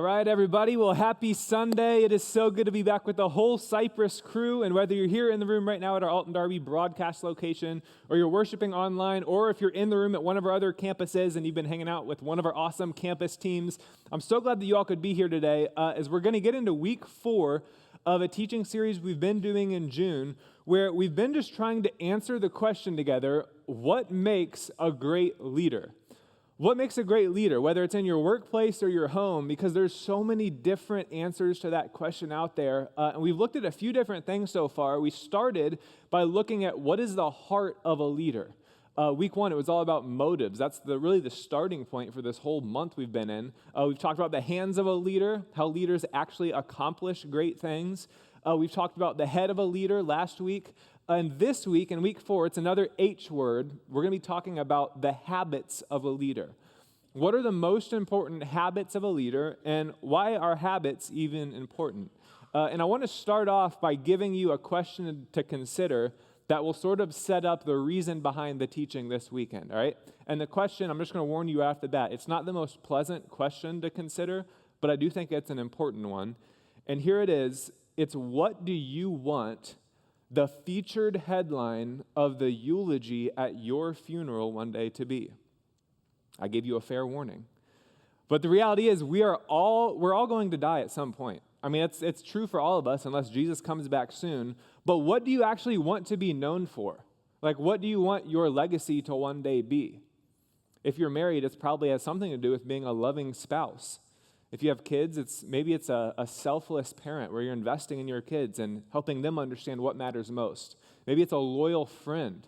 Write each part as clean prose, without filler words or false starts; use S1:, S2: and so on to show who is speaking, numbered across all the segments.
S1: All right, everybody. Well, happy Sunday. It is so good to be back with the whole Cypress crew. And whether you're here in the room right now at our Alton Darby broadcast location, or you're worshiping online, or if you're in the room at one of our other campuses and you've been hanging out with one of our awesome campus teams, I'm so glad that you all could be here today as we're going to get into week 4 of a teaching series we've been doing in June, where we've been just trying to answer the question together, what makes a great leader? What makes a great leader, whether it's in your workplace or your home, because there's so many different answers to that question out there. And we've looked at a few different things so far. We started by looking at what is the heart of a leader. Week 1, it was all about motives. That's really the starting point for this whole month we've been in. We've talked about the hands of a leader, how leaders actually accomplish great things. We've talked about the head of a leader last week. And this week, in week 4, it's another H word. We're going to be talking about the habits of a leader. What are the most important habits of a leader, and why are habits even important? And I want to start off by giving you a question to consider that will sort of set up the reason behind the teaching this weekend, all right? And the question, I'm just going to warn you off the bat, it's not the most pleasant question to consider, but I do think it's an important one. And here it is. It's, what do you want the featured headline of the eulogy at your funeral one day to be? I gave you a fair warning. But the reality is we're all going to die at some point. I mean, it's true for all of us unless Jesus comes back soon. But what do you actually want to be known for? Like, what do you want your legacy to one day be? If you're married, it probably has something to do with being a loving spouse. If you have kids, maybe it's a selfless parent where you're investing in your kids and helping them understand what matters most. Maybe it's a loyal friend.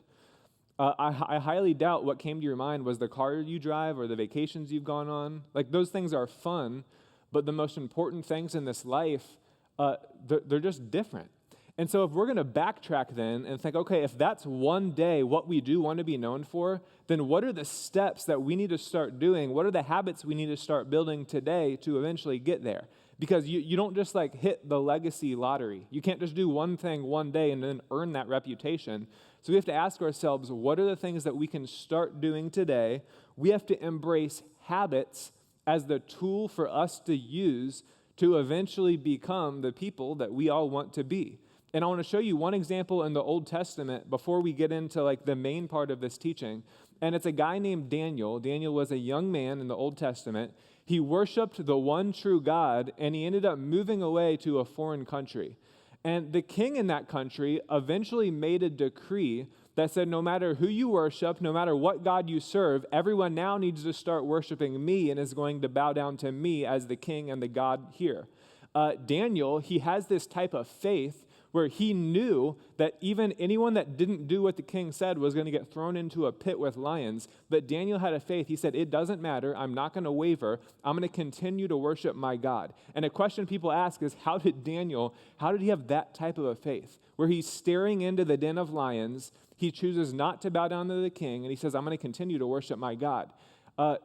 S1: I highly doubt what came to your mind was the car you drive or the vacations you've gone on. Like, those things are fun, but the most important things in this life, they're just different. And so if we're going to backtrack then and think, okay, if that's one day what we do want to be known for, then what are the steps that we need to start doing? What are the habits we need to start building today to eventually get there? Because you don't just like hit the legacy lottery. You can't just do one thing one day and then earn that reputation. So we have to ask ourselves, what are the things that we can start doing today? We have to embrace habits as the tool for us to use to eventually become the people that we all want to be. And I want to show you one example in the Old Testament before we get into like the main part of this teaching. And it's a guy named Daniel. Daniel was a young man in the Old Testament. He worshiped the one true God, and he ended up moving away to a foreign country. And the king in that country eventually made a decree that said no matter who you worship, no matter what God you serve, everyone now needs to start worshiping me and is going to bow down to me as the king and the God here. Daniel, he has this type of faith where he knew that even anyone that didn't do what the king said was going to get thrown into a pit with lions. But Daniel had a faith. He said, it doesn't matter. I'm not going to waver. I'm going to continue to worship my God. And a question people ask is, how did he have that type of a faith? Where he's staring into the den of lions, he chooses not to bow down to the king, and he says, I'm going to continue to worship my God.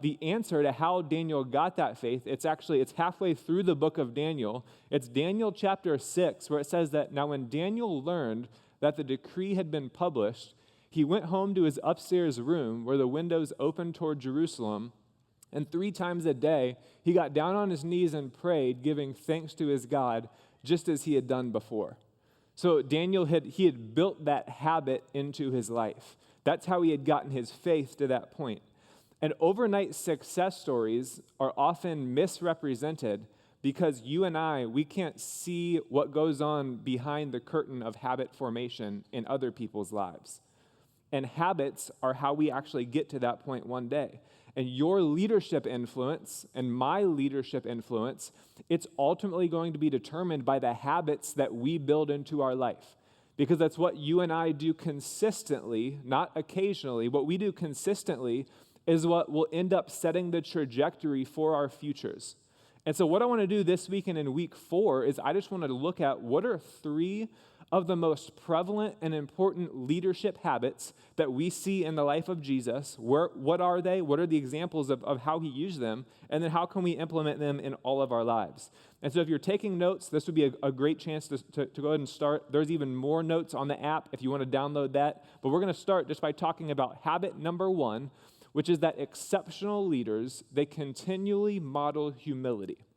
S1: The answer to how Daniel got that faith, it's halfway through the book of Daniel. It's Daniel chapter 6, where it says that now when Daniel learned that the decree had been published, he went home to his upstairs room where the windows opened toward Jerusalem, and 3 times a day he got down on his knees and prayed, giving thanks to his God, just as he had done before. So Daniel had built that habit into his life. That's how he had gotten his faith to that point. And overnight success stories are often misrepresented because you and we can't see what goes on behind the curtain of habit formation in other people's lives. And habits are how we actually get to that point one day. And your leadership influence and my leadership influence, it's ultimately going to be determined by the habits that we build into our life. Because that's what you and I do consistently, not occasionally. What we do consistently is what will end up setting the trajectory for our futures. And so what I want to do this weekend in week 4 is I just want to look at what are 3 of the most prevalent and important leadership habits that we see in the life of Jesus. What are they? What are the examples of how he used them? And then how can we implement them in all of our lives? And so if you're taking notes, this would be a great chance to go ahead and start. There's even more notes on the app if you want to download that. But we're going to start just by talking about habit number 1, which is that exceptional leaders, they continually model humility.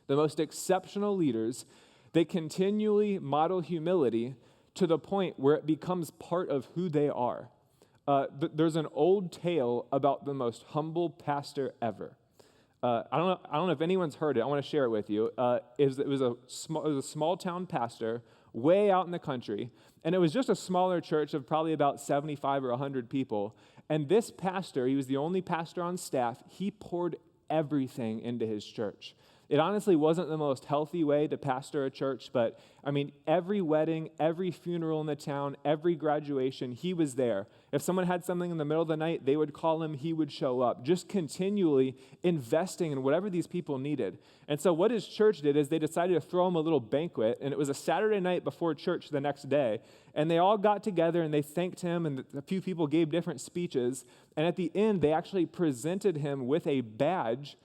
S1: The most exceptional leaders, they continually model humility to the point where it becomes part of who they are. There's an old tale about the most humble pastor ever. I don't know if anyone's heard it. I want to share it with you. It was a small town pastor way out in the country, and it was just a smaller church of probably about 75 or 100 people. And this pastor, he was the only pastor on staff, he poured everything into his church. It honestly wasn't the most healthy way to pastor a church, but I mean, every wedding, every funeral in the town, every graduation, he was there. If someone had something in the middle of the night, they would call him, he would show up, just continually investing in whatever these people needed. And so what his church did is they decided to throw him a little banquet, and it was a Saturday night before church the next day, and they all got together and they thanked him, and a few people gave different speeches, and at the end, they actually presented him with a badge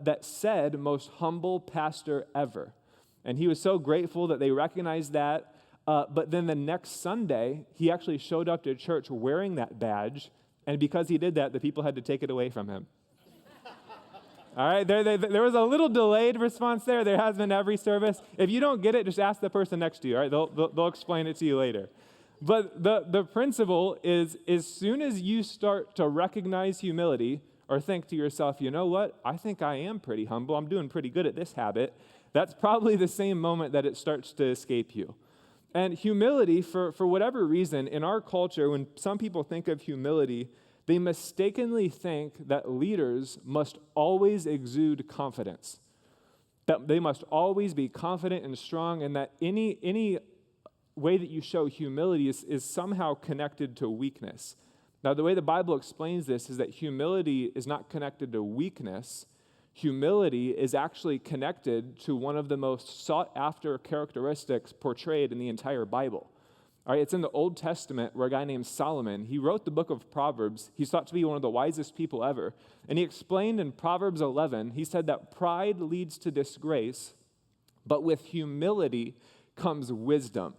S1: that said, most humble pastor ever. And he was so grateful that they recognized that. But then the next Sunday, he actually showed up to church wearing that badge. And because he did that, the people had to take it away from him. All right, there was a little delayed response there. There has been every service. If you don't get it, just ask the person next to you. All right, they'll explain it to you later. But the principle is, as soon as you start to recognize humility, or think to yourself, you know what? I think I am pretty humble. I'm doing pretty good at this habit. That's probably the same moment that it starts to escape you. And humility, for whatever reason, in our culture, when some people think of humility, they mistakenly think that leaders must always exude confidence, that they must always be confident and strong, and that any way that you show humility is somehow connected to weakness. Now, the way the Bible explains this is that humility is not connected to weakness. Humility is actually connected to one of the most sought-after characteristics portrayed in the entire Bible. All right, it's in the Old Testament where a guy named Solomon, he wrote the book of Proverbs. He's thought to be one of the wisest people ever. And he explained in Proverbs 11, he said that pride leads to disgrace, but with humility comes wisdom.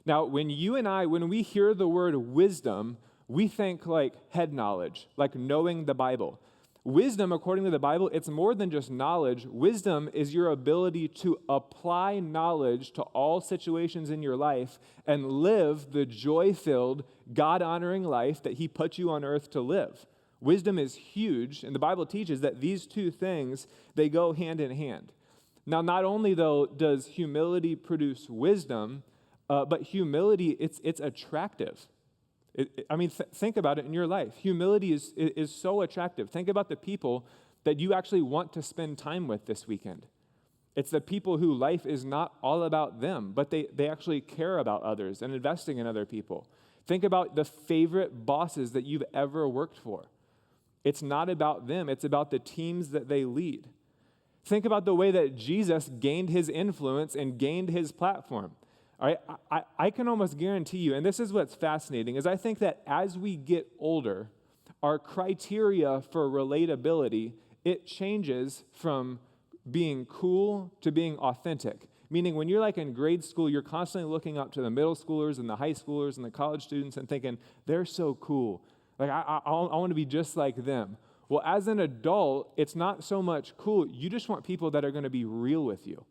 S1: Now, when we hear the word wisdom, we think like head knowledge, like knowing the Bible. Wisdom, according to the Bible, it's more than just knowledge. Wisdom is your ability to apply knowledge to all situations in your life and live the joy-filled, God-honoring life that he put you on earth to live. Wisdom is huge, and the Bible teaches that these two things, they go hand in hand. Now, not only, though, does humility produce wisdom, but humility, it's attractive. Think about it in your life. Humility is so attractive. Think about the people that you actually want to spend time with this weekend. It's the people who life is not all about them, but they actually care about others and investing in other people. Think about the favorite bosses that you've ever worked for. It's not about them. It's about the teams that they lead. Think about the way that Jesus gained his influence and gained his platform. All right, I can almost guarantee you, and this is what's fascinating, is I think that as we get older, our criteria for relatability, it changes from being cool to being authentic. Meaning when you're like in grade school, you're constantly looking up to the middle schoolers and the high schoolers and the college students and thinking, they're so cool. Like, I want to be just like them. Well, as an adult, it's not so much cool. You just want people that are going to be real with you.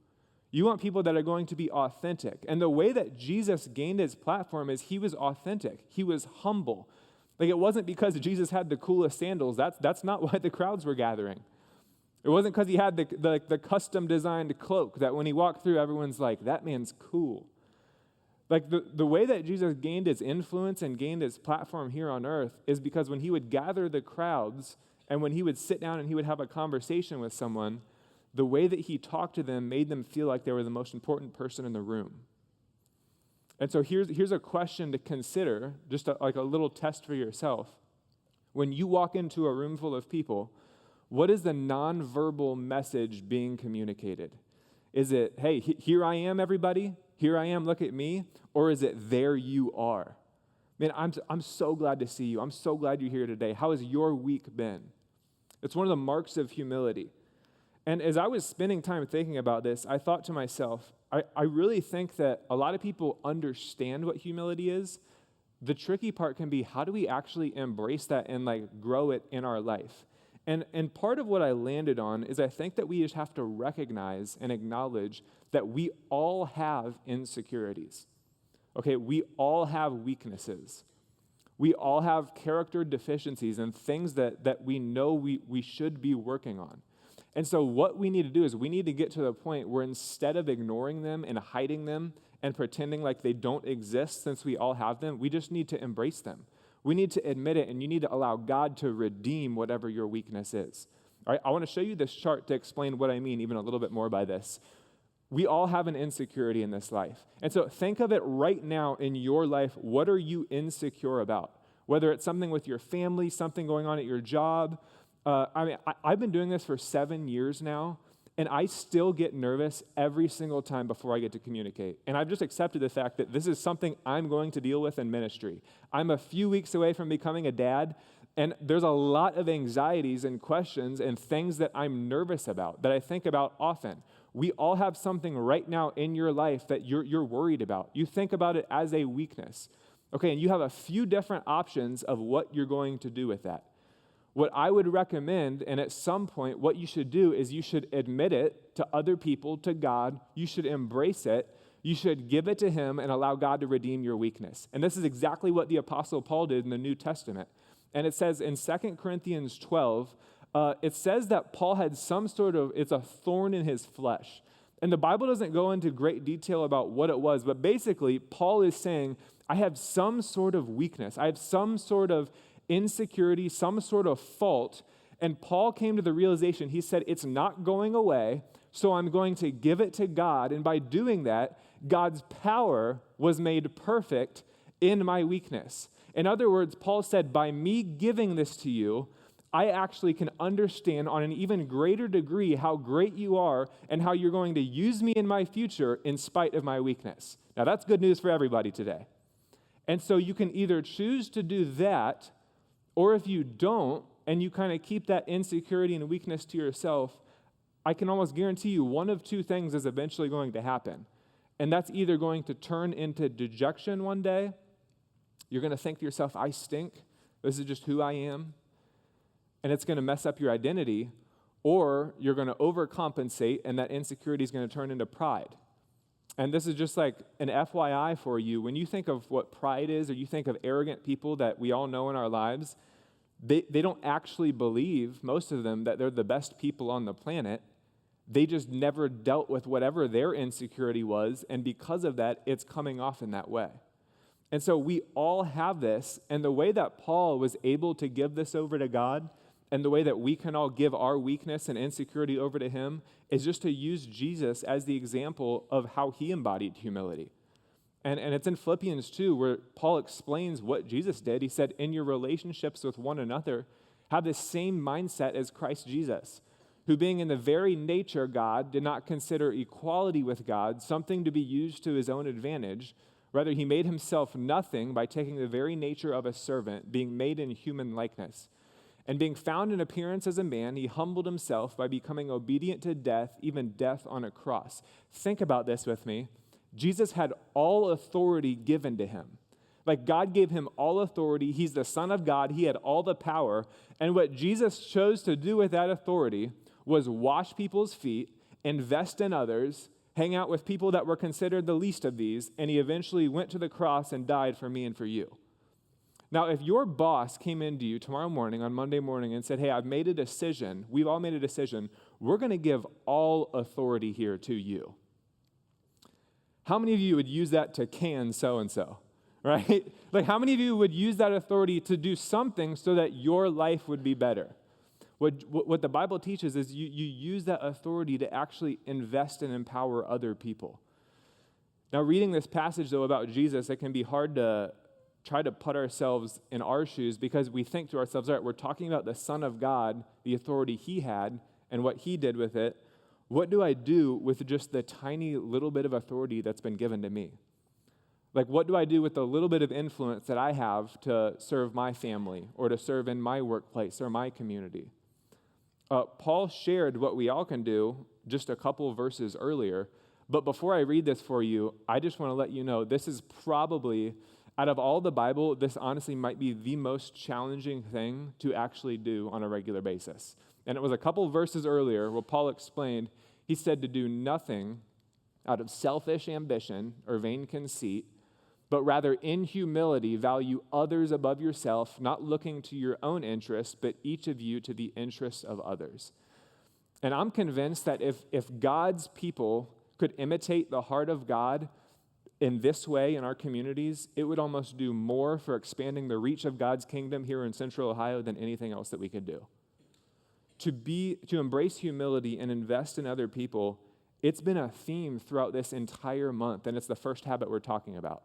S1: You want people that are going to be authentic. And the way that Jesus gained his platform is he was authentic. He was humble. Like, it wasn't because Jesus had the coolest sandals. That's not why the crowds were gathering. It wasn't because he had the custom-designed cloak that when he walked through, everyone's like, that man's cool. Like, the way that Jesus gained his influence and gained his platform here on earth is because when he would gather the crowds and when he would sit down and he would have a conversation with someone, the way that he talked to them made them feel like they were the most important person in the room. And so here's a question to consider, just like a little test for yourself. When you walk into a room full of people, what is the nonverbal message being communicated? Is it, hey, here I am, everybody. Here I am, look at me. Or is it, there you are? Man, I'm so glad to see you. I'm so glad you're here today. How has your week been? It's one of the marks of humility. And as I was spending time thinking about this, I thought to myself, I really think that a lot of people understand what humility is. The tricky part can be, how do we actually embrace that and like grow it in our life? And part of what I landed on is I think that we just have to recognize and acknowledge that we all have insecurities. Okay, we all have weaknesses. We all have character deficiencies and things that we know we should be working on. And so what we need to do is we need to get to the point where instead of ignoring them and hiding them and pretending like they don't exist since we all have them, we just need to embrace them. We need to admit it, and you need to allow God to redeem whatever your weakness is. All right, I want to show you this chart to explain what I mean even a little bit more by this. We all have an insecurity in this life. And so think of it right now in your life. What are you insecure about? Whether it's something with your family, something going on at your job. I've been doing this for 7 years now, and I still get nervous every single time before I get to communicate. And I've just accepted the fact that this is something I'm going to deal with in ministry. I'm a few weeks away from becoming a dad, and there's a lot of anxieties and questions and things that I'm nervous about, that I think about often. We all have something right now in your life that you're worried about. You think about it as a weakness. Okay, and you have a few different options of what you're going to do with that. What I would recommend, and at some point, what you should do is you should admit it to other people, to God. You should embrace it. You should give it to Him and allow God to redeem your weakness. And this is exactly what the Apostle Paul did in the New Testament. And it says in 2 Corinthians 12, it says that Paul had it's a thorn in his flesh. And the Bible doesn't go into great detail about what it was, but basically, Paul is saying, I have some sort of weakness. I have some sort of insecurity, some sort of fault. And Paul came to the realization, he said, it's not going away, so I'm going to give it to God. And by doing that, God's power was made perfect in my weakness. In other words, Paul said, by me giving this to you, I actually can understand on an even greater degree how great you are and how you're going to use me in my future in spite of my weakness. Now, that's good news for everybody today. And so you can either choose to do that, or if you don't, and you kind of keep that insecurity and weakness to yourself, I can almost guarantee you one of two things is eventually going to happen. And that's either going to turn into dejection one day. You're going to think to yourself, I stink. This is just who I am. And it's going to mess up your identity. Or you're going to overcompensate, and that insecurity is going to turn into pride. And this is just like an FYI for you. When you think of what pride is, or you think of arrogant people that we all know in our lives, they don't actually believe, most of them, that they're the best people on the planet. They just never dealt with whatever their insecurity was, and because of that, it's coming off in that way. And so we all have this, and the way that Paul was able to give this over to God, and the way that we can all give our weakness and insecurity over to Him, is just to use Jesus as the example of how He embodied humility. And it's in Philippians 2 where Paul explains what Jesus did. He said, in your relationships with one another, have the same mindset as Christ Jesus, who being in the very nature God, did not consider equality with God something to be used to His own advantage. Rather, He made Himself nothing by taking the very nature of a servant, being made in human likeness. And being found in appearance as a man, He humbled Himself by becoming obedient to death, even death on a cross. Think about this with me. Jesus had all authority given to Him. Like God gave Him all authority. He's the Son of God. He had all the power. And what Jesus chose to do with that authority was wash people's feet, invest in others, hang out with people that were considered the least of these, and He eventually went to the cross and died for me and for you. Now, if your boss came into you tomorrow morning, on Monday morning, and said, hey, I've made a decision, we've all made a decision, we're going to give all authority here to you. How many of you would use that to can so-and-so, right? Like, how many of you would use that authority to do something so that your life would be better? What the Bible teaches is you use that authority to actually invest and empower other people. Now, reading this passage, though, about Jesus, it can be hard to try to put ourselves in our shoes because we think to ourselves, all right, we're talking about the Son of God, the authority He had, and what He did with it. What do I do with just the tiny little bit of authority that's been given to me? Like, what do I do with the little bit of influence that I have to serve my family or to serve in my workplace or my community? Paul shared what we all can do just a couple verses earlier, but before I read this for you, I just want to let you know this is probably Out of all the Bible, this honestly might be the most challenging thing to actually do on a regular basis. And it was a couple verses earlier where Paul explained, he said to do nothing out of selfish ambition or vain conceit, but rather in humility value others above yourself, not looking to your own interests, but each of you to the interests of others. And I'm convinced that if God's people could imitate the heart of God in this way in our communities, it would almost do more for expanding the reach of God's kingdom here in Central Ohio than anything else that we could do. To embrace humility and invest in other people, it's been a theme throughout this entire month, and it's the first habit we're talking about.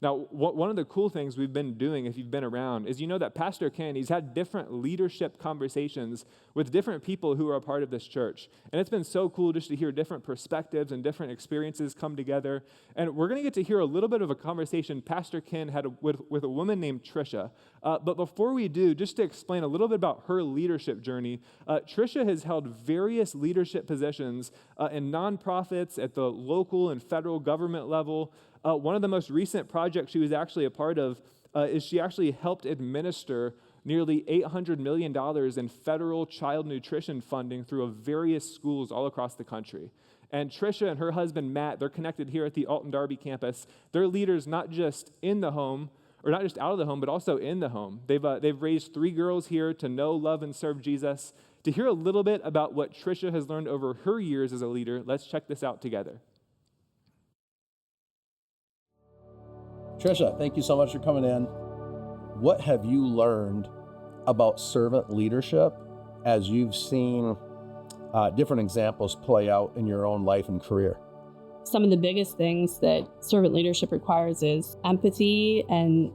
S1: Now, one of the cool things we've been doing, if you've been around, is you know that Pastor Ken, he's had different leadership conversations with different people who are a part of this church. And it's been so cool just to hear different perspectives and different experiences come together. And we're going to get to hear a little bit of a conversation Pastor Ken had with a woman named Trisha. But before we do, just to explain a little bit about her leadership journey, Trisha has held various leadership positions in nonprofits at the local and federal government level. One of the most recent projects she was actually a part of is she actually helped administer nearly $800 million in federal child nutrition funding through various schools all across the country. And Trisha and her husband, Matt, they're connected here at the Alton Darby campus. They're leaders not just in the home, or not just out of the home, but also in the home. They've raised 3 girls here to know, love, and serve Jesus. To hear a little bit about what Trisha has learned over her years as a leader, let's check this out together.
S2: Trisha, thank you so much for coming in. What have you learned about servant leadership as you've seen different examples play out in your own life and career?
S3: Some of the biggest things that servant leadership requires is empathy and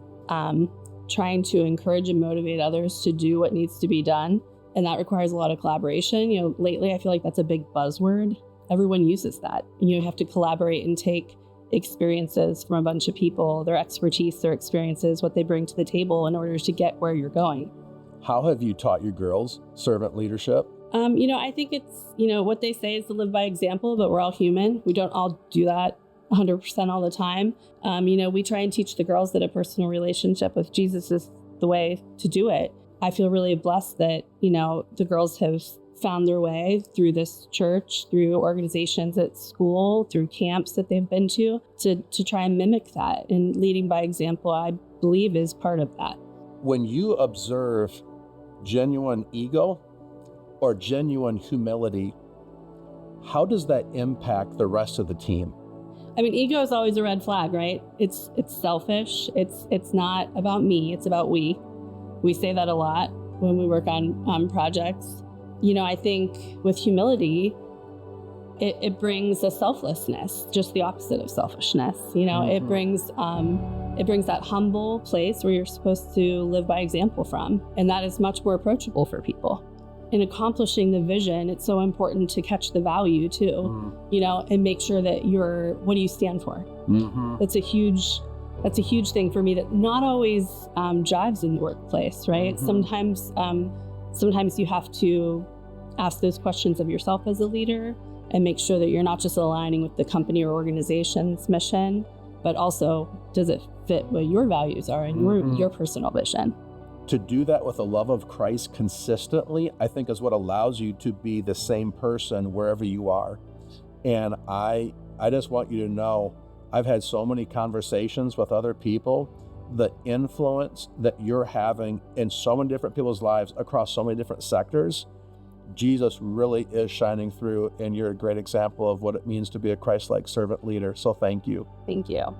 S3: trying to encourage and motivate others to do what needs to be done. And that requires a lot of collaboration. Lately I feel like that's a big buzzword. Everyone uses that. You have to collaborate and take experiences from a bunch of people, their expertise, their experiences, what they bring to the table in order to get where you're going.
S2: How have you taught your girls servant leadership?
S3: I think it's, what they say is to live by example, but we're all human. We don't all do that 100% all the time. We try and teach the girls that a personal relationship with Jesus is the way to do it. I feel really blessed that, the girls have found their way through this church, through organizations at school, through camps that they've been to try and mimic that. And leading by example, I believe, is part of that.
S2: When you observe genuine ego or genuine humility, how does that impact the rest of the team?
S3: Ego is always a red flag, right? It's selfish. It's not about me, it's about we. We say that a lot when we work on projects. I think with humility, it brings a selflessness, just the opposite of selfishness. It brings that humble place where you're supposed to live by example from. And that is much more approachable for people. In accomplishing the vision, it's so important to catch the value too, and make sure that what do you stand for? Mm-hmm. That's a huge thing for me that not always jives in the workplace, right? Mm-hmm. Sometimes you have to ask those questions of yourself as a leader and make sure that you're not just aligning with the company or organization's mission, but also does it fit what your values are and your personal vision.
S2: To do that with the love of Christ consistently, I think is what allows you to be the same person wherever you are. And I just want you to know, I've had so many conversations with other people, the influence that you're having in so many different people's lives across so many different sectors. Jesus really is shining through, and you're a great example of what it means to be a Christ-like servant leader. So thank you.
S3: Thank you.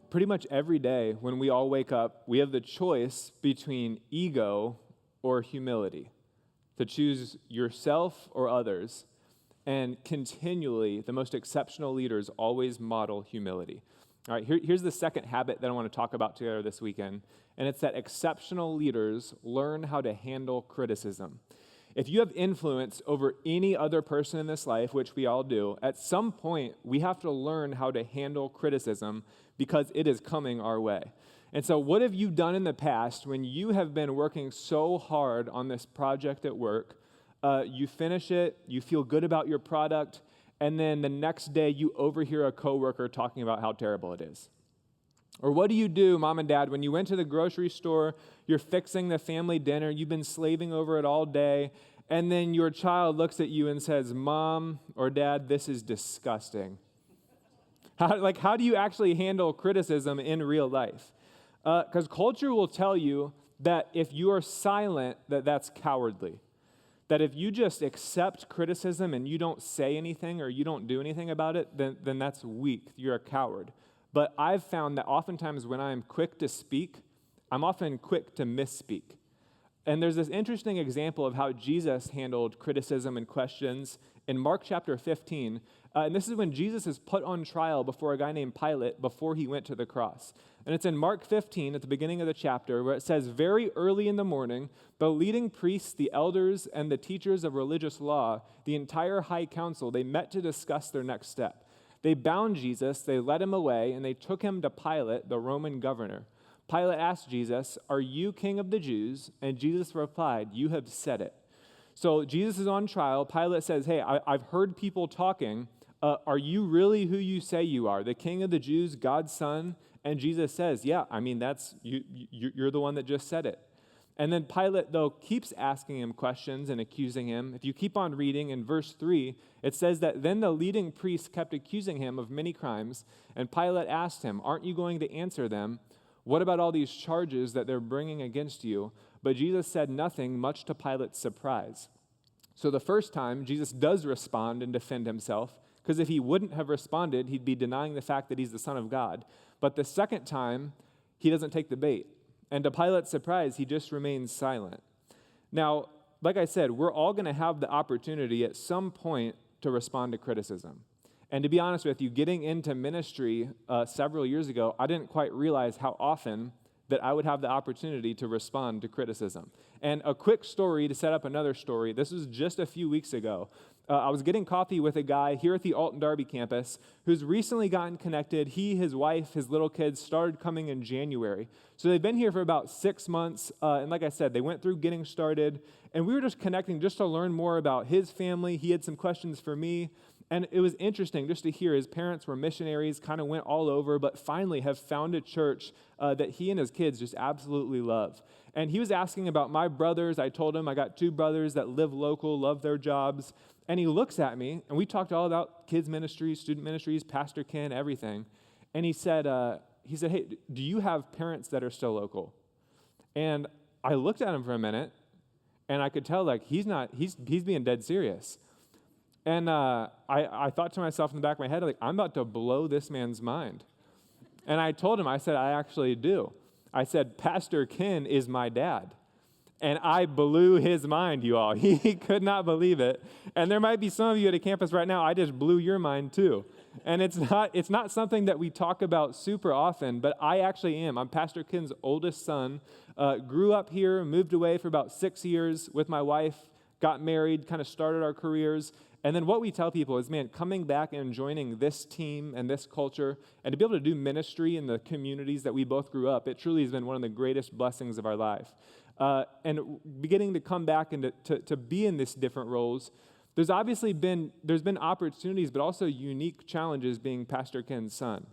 S1: Pretty much every day when we all wake up, we have the choice between ego or humility, to choose yourself or others. And continually, the most exceptional leaders always model humility. All right, here's the second habit that I want to talk about together this weekend, and it's that exceptional leaders learn how to handle criticism. If you have influence over any other person in this life, which we all do, at some point, we have to learn how to handle criticism because it is coming our way. And so what have you done in the past when you have been working so hard on this project at work? You finish it, you feel good about your product, and then the next day you overhear a coworker talking about how terrible it is? Or what do you do, mom and dad, when you went to the grocery store, you're fixing the family dinner, you've been slaving over it all day, and then your child looks at you and says, Mom or Dad, this is disgusting. How do you actually handle criticism in real life? Because culture will tell you that if you are silent, that's cowardly. That if you just accept criticism and you don't say anything or you don't do anything about it, then that's weak. You're a coward. But I've found that oftentimes when I'm quick to speak, I'm often quick to misspeak. And there's this interesting example of how Jesus handled criticism and questions in Mark chapter 15. And this is when Jesus is put on trial before a guy named Pilate before he went to the cross. And it's in Mark 15 at the beginning of the chapter where it says, very early in the morning, the leading priests, the elders, and the teachers of religious law, the entire high council, they met to discuss their next step. They bound Jesus, they led him away, and they took him to Pilate, the Roman governor. Pilate asked Jesus, are you king of the Jews? And Jesus replied, you have said it. So Jesus is on trial. Pilate says, hey, I've heard people talking. Are you really who you say you are, the king of the Jews, God's son? And Jesus says, yeah, I mean, that's you're the one that just said it. And then Pilate, though, keeps asking him questions and accusing him. If you keep on reading in verse 3, it says that then the leading priests kept accusing him of many crimes, and Pilate asked him, aren't you going to answer them? What about all these charges that they're bringing against you? But Jesus said nothing, much to Pilate's surprise. So the first time, Jesus does respond and defend himself, because if he wouldn't have responded, he'd be denying the fact that he's the Son of God. But the second time, he doesn't take the bait. And to Pilate's surprise, he just remains silent. Now, like I said, we're all going to have the opportunity at some point to respond to criticism. And to be honest with you, getting into ministry several years ago, I didn't quite realize how often that I would have the opportunity to respond to criticism. And a quick story to set up another story. This was just a few weeks ago. I was getting coffee with a guy here at the Alton Darby campus who's recently gotten connected. He, his wife, his little kids started coming in January. So they've been here for about 6 months. And like I said, they went through getting started. And we were just connecting just to learn more about his family. He had some questions for me. And it was interesting just to hear his parents were missionaries, kind of went all over, but finally have found a church that he and his kids just absolutely love. And he was asking about my brothers. I told him I got 2 brothers that live local, love their jobs. And he looks at me, and we talked all about kids ministries, student ministries, Pastor Ken, everything. And he said, hey, do you have parents that are still local? And I looked at him for a minute, and I could tell like he's being dead serious. And I thought to myself in the back of my head, like, I'm about to blow this man's mind. And I told him, I said, I actually do. I said, Pastor Ken is my dad. And I blew his mind, you all. He could not believe it. And there might be some of you at a campus right now, I just blew your mind too. And it's not something that we talk about super often, but I actually am. I'm Pastor Ken's oldest son. Grew up here, moved away for about 6 years with my wife, got married, kind of started our careers. And then what we tell people is, man, coming back and joining this team and this culture and to be able to do ministry in the communities that we both grew up, it truly has been one of the greatest blessings of our life. And beginning to come back and to be in these different roles, there's been opportunities, but also unique challenges being Pastor Ken's son.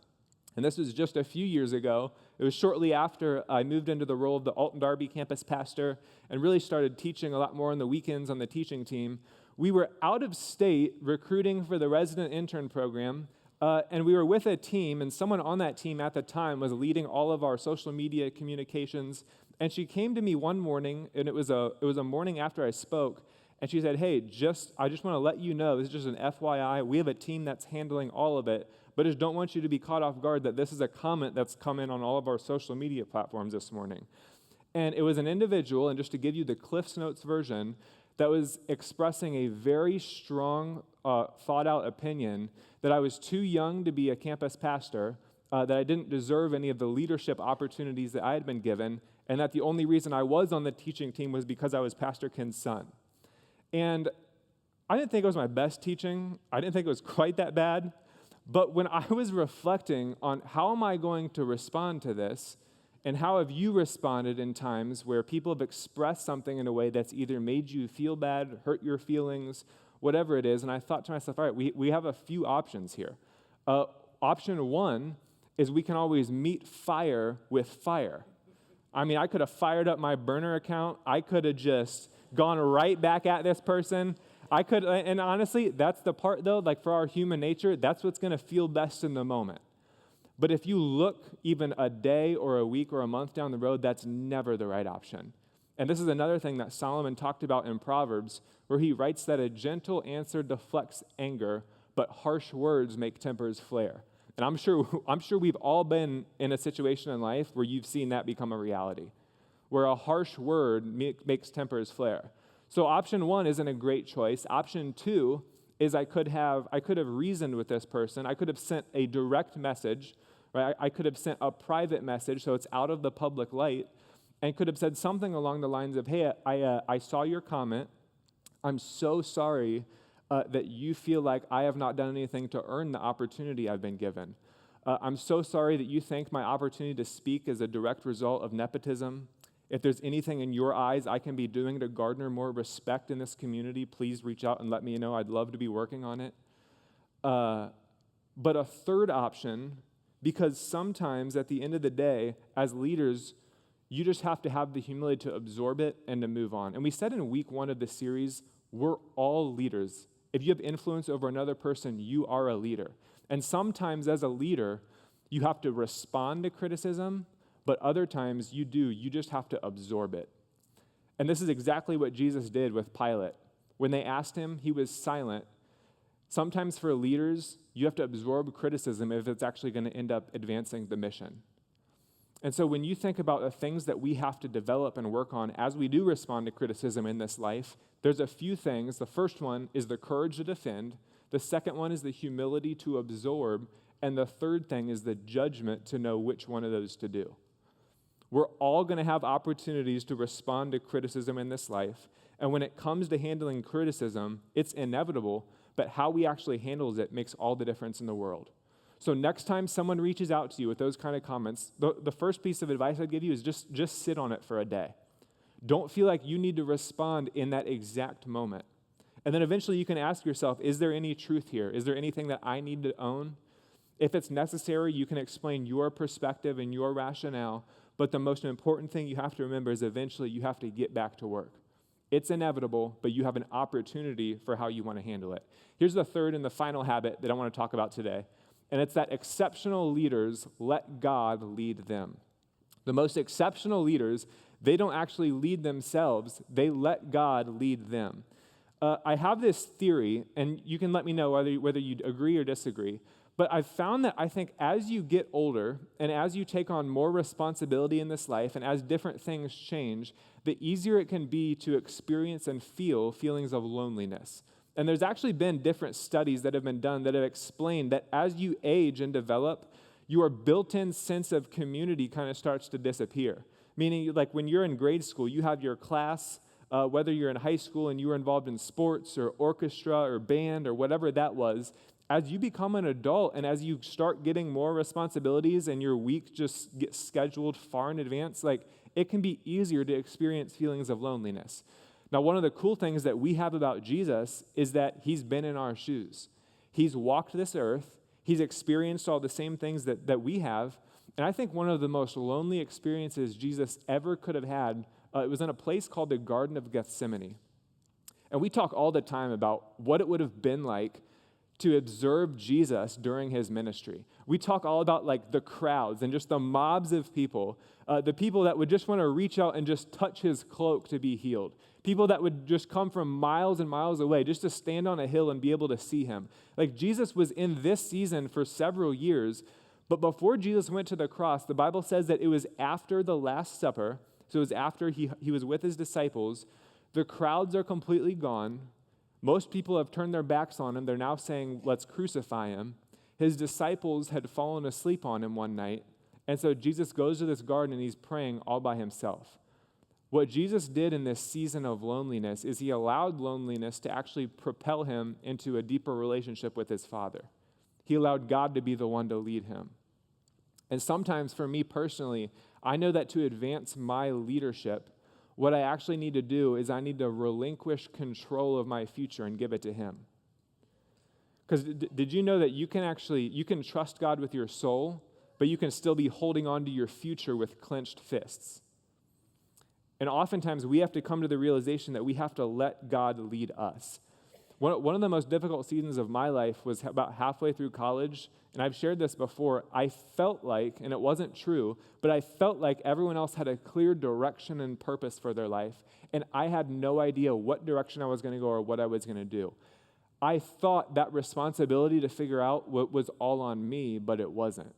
S1: And this was just a few years ago. It was shortly after I moved into the role of the Alton Darby campus pastor and really started teaching a lot more on the weekends on the teaching team. We were out of state recruiting for the resident intern program, and we were with a team, and someone on that team at the time was leading all of our social media communications. And she came to me one morning, and it was a morning after I spoke, and she said, hey, I just want to let you know, this is just an FYI, we have a team that's handling all of it, but just don't want you to be caught off guard that this is a comment that's come in on all of our social media platforms this morning. And it was an individual, and just to give you the Cliff's Notes version, that was expressing a very strong, thought-out opinion that I was too young to be a campus pastor, that I didn't deserve any of the leadership opportunities that I had been given, and that the only reason I was on the teaching team was because I was Pastor Ken's son. And I didn't think it was my best teaching. I didn't think it was quite that bad. But when I was reflecting on how am I going to respond to this, and how have you responded in times where people have expressed something in a way that's either made you feel bad, hurt your feelings, whatever it is. And I thought to myself, all right, we have a few options here. Option one is we can always meet fire with fire. I mean, I could have fired up my burner account. I could have just gone right back at this person. And honestly, that's the part though, like for our human nature, that's what's going to feel best in the moment. But if you look even a day or a week or a month down the road, that's never the right option. And this is another thing that Solomon talked about in Proverbs, where he writes that a gentle answer deflects anger, but harsh words make tempers flare. And I'm sure we've all been in a situation in life where you've seen that become a reality, where a harsh word makes tempers flare. So option one isn't a great choice. Option two is I could have reasoned with this person. I could have sent a direct message, right? I could have sent a private message so it's out of the public light, and could have said something along the lines of, hey, I saw your comment. I'm so sorry that you feel like I have not done anything to earn the opportunity I've been given. I'm so sorry that you think my opportunity to speak is a direct result of nepotism. If there's anything in your eyes I can be doing to garner more respect in this community, please reach out and let me know. I'd love to be working on it. But a third option, because sometimes at the end of the day, as leaders, you just have to have the humility to absorb it and to move on. And we said in week 1 of the series, we're all leaders. If you have influence over another person, you are a leader. And sometimes as a leader, you have to respond to criticism, but other times you just have to absorb it. And this is exactly what Jesus did with Pilate. When they asked him, he was silent. Sometimes for leaders, you have to absorb criticism if it's actually going to end up advancing the mission. And so when you think about the things that we have to develop and work on as we do respond to criticism in this life, there's a few things. The first one is the courage to defend. The second one is the humility to absorb. And the third thing is the judgment to know which one of those to do. We're all going to have opportunities to respond to criticism in this life. And when it comes to handling criticism, it's inevitable, but how we actually handle it makes all the difference in the world. So next time someone reaches out to you with those kind of comments, the first piece of advice I'd give you is just sit on it for a day. Don't feel like you need to respond in that exact moment. And then eventually you can ask yourself, is there any truth here? Is there anything that I need to own? If it's necessary, you can explain your perspective and your rationale, but the most important thing you have to remember is eventually you have to get back to work. It's inevitable, but you have an opportunity for how you want to handle it. Here's the third and the final habit that I want to talk about today. And it's that exceptional leaders let God lead them. The most exceptional leaders, they don't actually lead themselves. They let God lead them. I have this theory, and you can let me know whether you agree or disagree, but I've found that I think as you get older and as you take on more responsibility in this life and as different things change, the easier it can be to experience and feel feelings of loneliness. And there's actually been different studies that have been done that have explained that as you age and develop, your built-in sense of community kind of starts to disappear. Meaning, like when you're in grade school, you have your class, whether you're in high school and you were involved in sports or orchestra or band or whatever that was, as you become an adult and as you start getting more responsibilities and your week just gets scheduled far in advance, like it can be easier to experience feelings of loneliness. Now, one of the cool things that we have about Jesus is that he's been in our shoes. He's walked this earth. He's experienced all the same things that we have. And I think one of the most lonely experiences Jesus ever could have had, it was in a place called the Garden of Gethsemane. And we talk all the time about what it would have been like to observe Jesus during his ministry. We talk all about like the crowds and just the mobs of people, the people that would just want to reach out and just touch his cloak to be healed. People that would just come from miles and miles away just to stand on a hill and be able to see him. Like Jesus was in this season for several years, but before Jesus went to the cross, the Bible says that it was after the Last Supper, so it was after he was with his disciples. The crowds are completely gone. Most people have turned their backs on him. They're now saying, let's crucify him. His disciples had fallen asleep on him one night, and so Jesus goes to this garden and he's praying all by himself. What Jesus did in this season of loneliness is he allowed loneliness to actually propel him into a deeper relationship with his Father. He allowed God to be the one to lead him. And sometimes for me personally, I know that to advance my leadership, What I actually need to do is I need to relinquish control of my future and give it to him. Because did you know that you can trust God with your soul, but you can still be holding on to your future with clenched fists? And oftentimes we have to come to the realization that we have to let God lead us. One of the most difficult seasons of my life was about halfway through college, and I've shared this before. I felt like, and it wasn't true, but I felt like everyone else had a clear direction and purpose for their life, and I had no idea what direction I was going to go or what I was going to do. I thought that responsibility to figure out what was all on me, but it wasn't.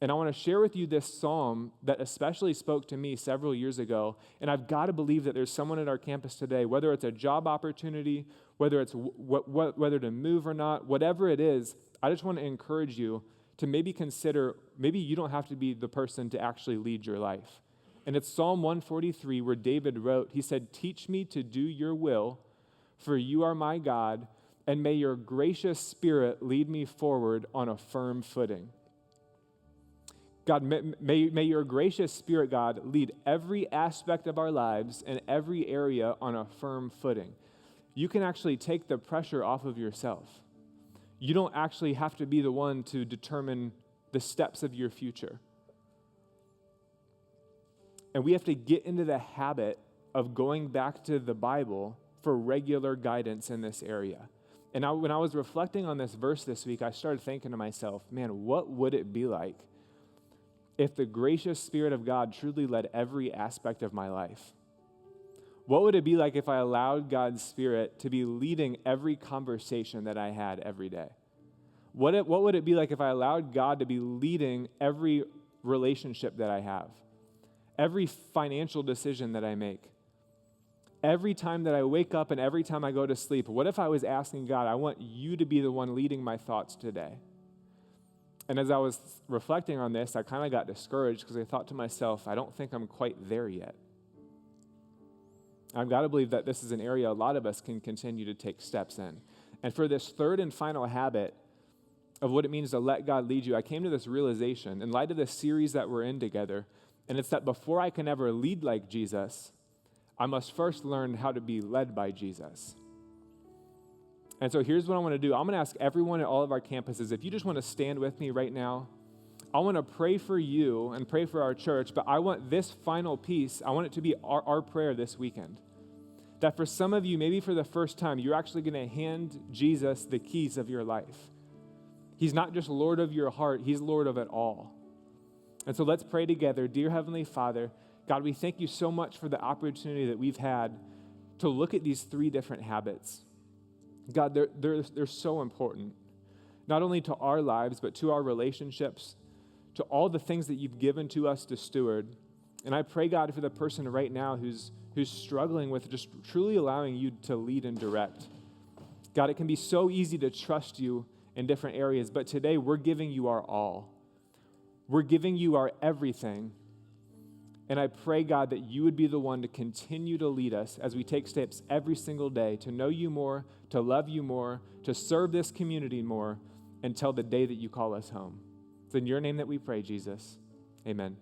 S1: And I want to share with you this psalm that especially spoke to me several years ago. And I've got to believe that there's someone at our campus today, whether it's a job opportunity, whether it's whether to move or not, whatever it is, I just want to encourage you to maybe consider, maybe you don't have to be the person to actually lead your life. And it's Psalm 143 where David wrote, he said, "Teach me to do your will, for you are my God, and may your gracious spirit lead me forward on a firm footing." God, may your gracious spirit, God, lead every aspect of our lives and every area on a firm footing. You can actually take the pressure off of yourself. You don't actually have to be the one to determine the steps of your future. And we have to get into the habit of going back to the Bible for regular guidance in this area. And when I was reflecting on this verse this week, I started thinking to myself, man, what would it be like if the gracious Spirit of God truly led every aspect of my life? What would it be like if I allowed God's Spirit to be leading every conversation that I had every day? What would it be like if I allowed God to be leading every relationship that I have, every financial decision that I make, every time that I wake up and every time I go to sleep? What if I was asking God, I want you to be the one leading my thoughts today? And as I was reflecting on this, I kind of got discouraged because I thought to myself, I don't think I'm quite there yet. I've got to believe that this is an area a lot of us can continue to take steps in. And for this third and final habit of what it means to let God lead you, I came to this realization in light of this series that we're in together, and it's that before I can ever lead like Jesus, I must first learn how to be led by Jesus. And so here's what I want to do. I'm going to ask everyone at all of our campuses, if you just want to stand with me right now, I want to pray for you and pray for our church, but I want this final piece, I want it to be our prayer this weekend. That for some of you, maybe for the first time, you're actually going to hand Jesus the keys of your life. He's not just Lord of your heart, he's Lord of it all. And so let's pray together. Dear Heavenly Father, God, we thank you so much for the opportunity that we've had to look at these three different habits. God, they're so important, not only to our lives, but to our relationships, to all the things that you've given to us to steward. And I pray, God, for the person right now who's struggling with just truly allowing you to lead and direct. God, it can be so easy to trust you in different areas, but today we're giving you our all. We're giving you our everything. And I pray, God, that you would be the one to continue to lead us as we take steps every single day to know you more, to love you more, to serve this community more until the day that you call us home. It's in your name that we pray, Jesus. Amen.